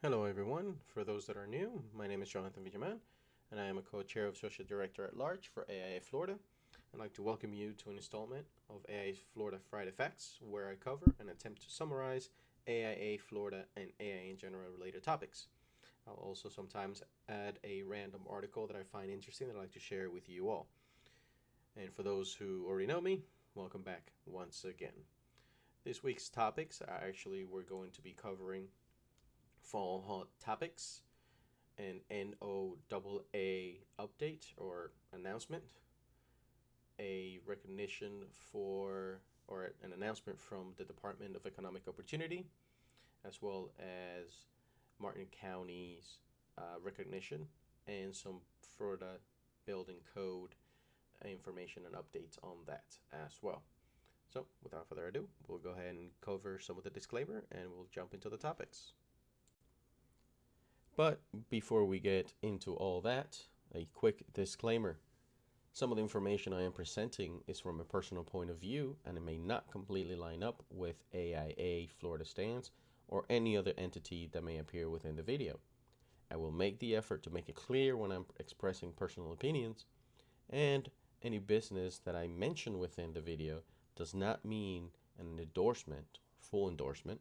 Hello, everyone. For those that are new, my name is Jonathan Villaman, and I am a co-chair of Associate Director at Large for AIA Florida. I'd like to welcome you to an installment of AIA Florida Friday Facts, where I cover and attempt to summarize AIA Florida and AIA in general related topics. I'll also sometimes add a random article that I find interesting that I'd like to share with you all. And for those who already know me, welcome back once again. This week's topics are we're going to be covering fall hot topics, an NOAA update or announcement, a recognition for or an announcement from the Department of Economic Opportunity, as well as Martin County's recognition, and some Florida building code information and updates on that as well. So, without further ado, we'll go ahead and cover some of the disclaimer and we'll jump into the topics. But before we get into all that, a quick disclaimer. Some of the information I am presenting is from a personal point of view, and it may not completely line up with AIA Florida stance or any other entity that may appear within the video. I will make the effort to make it clear when I'm expressing personal opinions, and any business that I mention within the video does not mean an endorsement, full endorsement,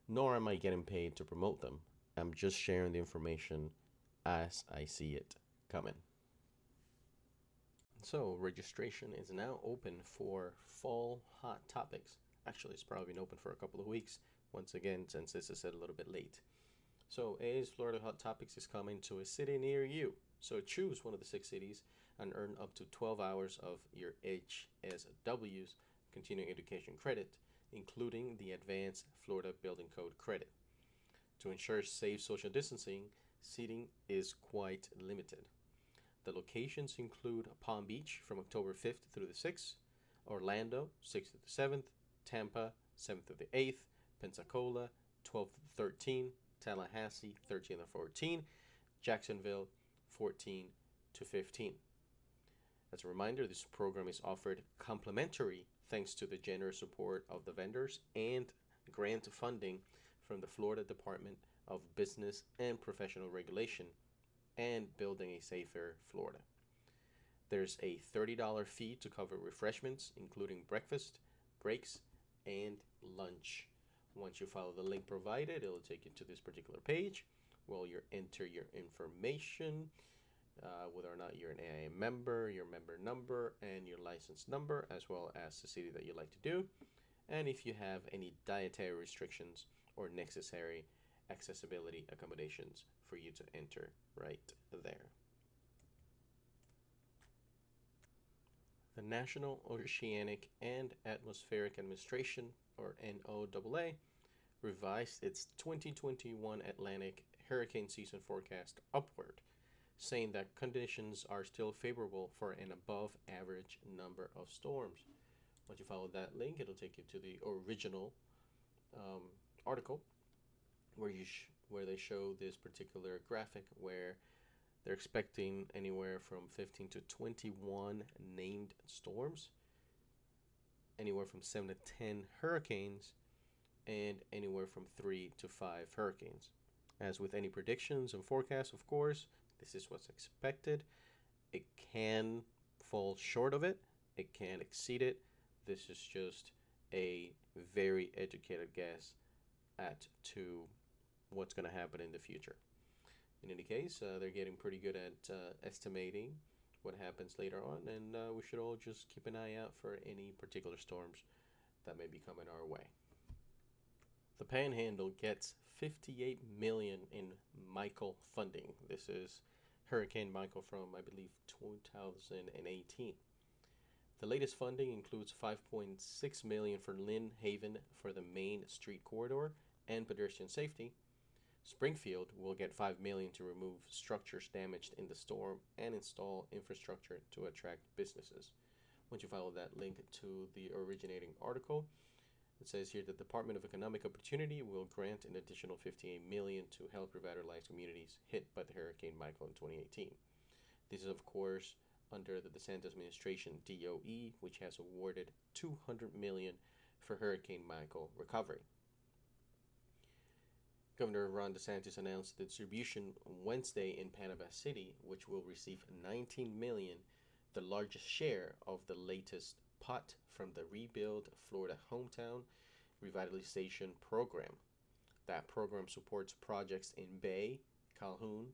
nor am I getting paid to promote them. I'm just sharing the information as I see it coming. So, registration is now open for fall hot topics. Actually, it's probably been open for a couple of weeks, once again, since this is a little bit late. So, AIA's Florida Hot Topics is coming to a city near you. So, choose one of the 6 cities and earn up to 12 hours of your HSW's continuing education credit, including the Advanced Florida Building Code credit. To ensure safe social distancing, seating is quite limited. The locations include Palm Beach from October 5th through the 6th, Orlando 6th to the 7th, Tampa 7th to the 8th, Pensacola 12th to the 13th, Tallahassee 13th to 14th, Jacksonville 14 to 15. As a reminder, this program is offered complimentary thanks to the generous support of the vendors and grant funding from the Florida Department of Business and Professional Regulation and Building a Safer Florida. There's a $30 fee to cover refreshments, including breakfast, breaks, and lunch. Once you follow the link provided, it'll take you to this particular page where you enter your information, whether or not you're an AIA member, your member number, and your license number, as well as the city that you'd like to do, and if you have any dietary restrictions or necessary accessibility accommodations for you to enter right there. The National Oceanic and Atmospheric Administration, or NOAA, revised its 2021 Atlantic hurricane season forecast upward, saying that conditions are still favorable for an above average number of storms. Once you follow that link, it'll take you to the original article where they show this particular graphic where they're expecting anywhere from 15 to 21 named storms, anywhere from 7 to 10 hurricanes, and anywhere from 3 to 5 hurricanes. As with any predictions and forecasts, of course, this is what's expected. It can fall short of it. It can exceed it. This is just a very educated guess to what's going to happen in the future. In any case, they're getting pretty good at estimating what happens later on, and we should all just keep an eye out for any particular storms that may be coming our way. The Panhandle gets $58 million in Michael funding. This is Hurricane Michael from, I believe, 2018. The latest funding includes $5.6 million for Lynn Haven for the Main Street corridor and pedestrian safety. Springfield will get $5 million to remove structures damaged in the storm and install infrastructure to attract businesses. Once you follow that link to the originating article, it says here the Department of Economic Opportunity will grant an additional $58 million to help revitalize communities hit by the Hurricane Michael in 2018. This is, of course, under the DeSantis administration DOE, which has awarded $200 million for Hurricane Michael recovery. Governor Ron DeSantis announced the distribution Wednesday in Panama City, which will receive 19 million, the largest share of the latest pot from the Rebuild Florida Hometown Revitalization Program. That program supports projects in Bay, Calhoun,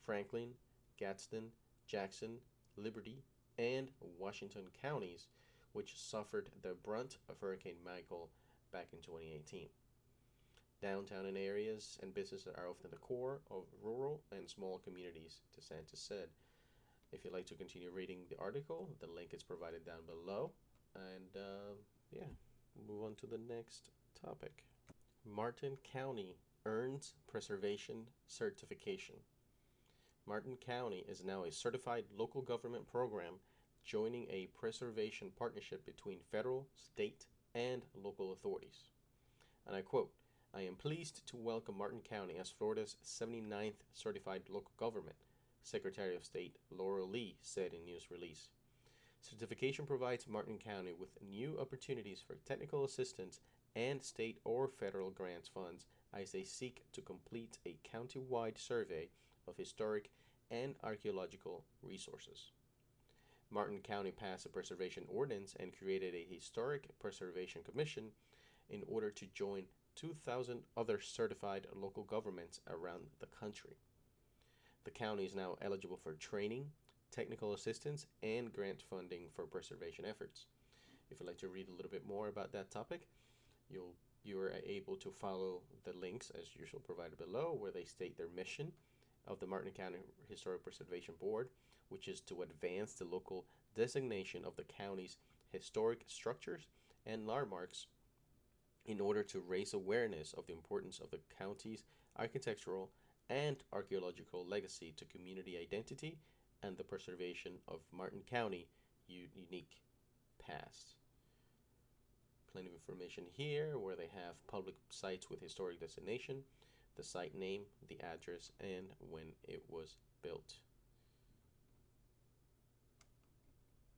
Franklin, Gadsden, Jackson, Liberty, and Washington counties, which suffered the brunt of Hurricane Michael back in 2018. Downtown and areas and businesses are often the core of rural and small communities, DeSantis said. If you'd like to continue reading the article, the link is provided down below. And yeah, we'll move on to the next topic. Martin County earns preservation certification. Martin County is now a certified local government program joining a preservation partnership between federal, state, and local authorities. And I quote, "I am pleased to welcome Martin County as Florida's 79th certified local government," Secretary of State Laura Lee said in news release. Certification provides Martin County with new opportunities for technical assistance and state or federal grants funds as they seek to complete a county-wide survey of historic and archaeological resources. Martin County passed a preservation ordinance and created a historic preservation commission in order to join 2,000 other certified local governments around the country. The county is now eligible for training, technical assistance, and grant funding for preservation efforts. If you'd like to read a little bit more about that topic, you are able to follow the links as usual provided below, where they state their mission of the Martin County Historic Preservation Board, which is to advance the local designation of the county's historic structures and landmarks in order to raise awareness of the importance of the county's architectural and archaeological legacy to community identity and the preservation of Martin County unique past. Plenty of information here where they have public sites with historic designation, the site name, the address, and when it was built.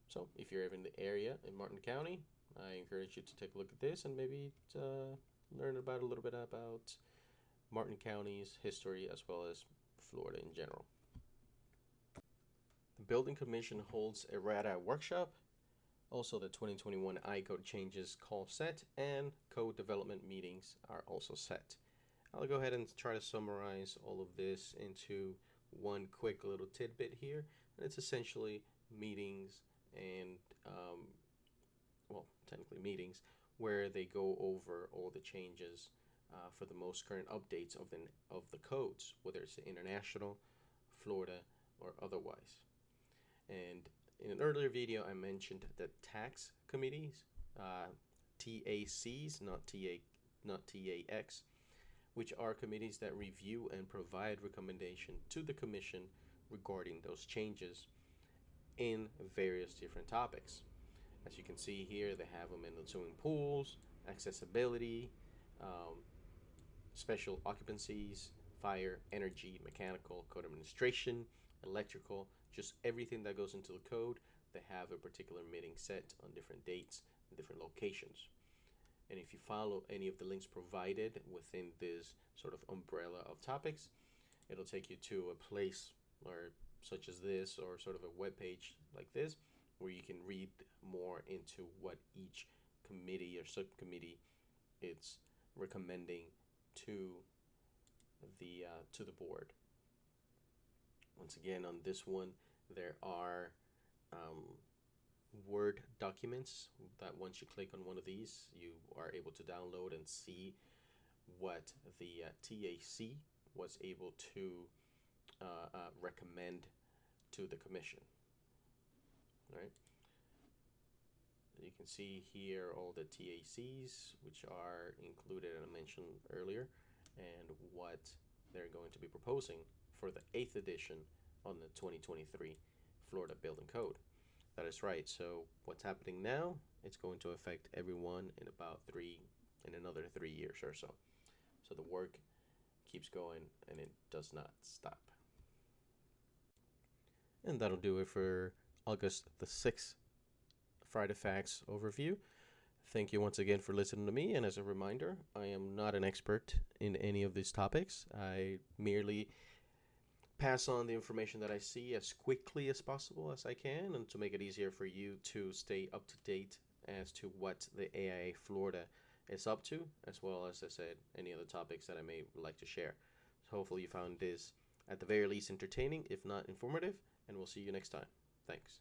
So if you're ever in the area in Martin County, I encourage you to take a look at this and maybe learn about a little bit about Martin County's history as well as Florida in general. The Building Commission holds a RADA workshop. Also, the 2021 I-Code changes call set and code development meetings are also set. I'll go ahead and try to summarize all of this into one quick little tidbit here. And it's essentially meetings and, technically meetings where they go over all the changes for the most current updates of the codes, whether it's international, Florida, or otherwise. And in an earlier video, I mentioned the tax committees, TACs, not TAX, which are committees that review and provide recommendation to the commission regarding those changes in various different topics. As you can see here, they have them in the swimming pools, accessibility, special occupancies, fire, energy, mechanical, code administration, electrical, just everything that goes into the code. They have a particular meeting set on different dates and different locations. And if you follow any of the links provided within this sort of umbrella of topics, it'll take you to a place or such as this, or sort of a web page like this, where you can read more into what each committee or subcommittee is recommending to the board. Once again, on this one, there are Word documents that once you click on one of these, you are able to download and see what the TAC was able to recommend to the commission. All right. You can see here all the TACs, which are included and I mentioned earlier, and what they're going to be proposing for the 8th edition on the 2023 Florida Building Code. That is right. So what's happening now, it's going to affect everyone in another 3 years or so. So the work keeps going and it does not stop. And that'll do it for August the 6th Friday Facts overview. Thank you once again for listening to me. And as a reminder, I am not an expert in any of these topics. I merely pass on the information that I see as quickly as possible as I can, and to make it easier for you to stay up to date as to what the AIA Florida is up to, as well as I said, any other topics that I may like to share. So hopefully you found this at the very least entertaining, if not informative, and we'll see you next time. Thanks.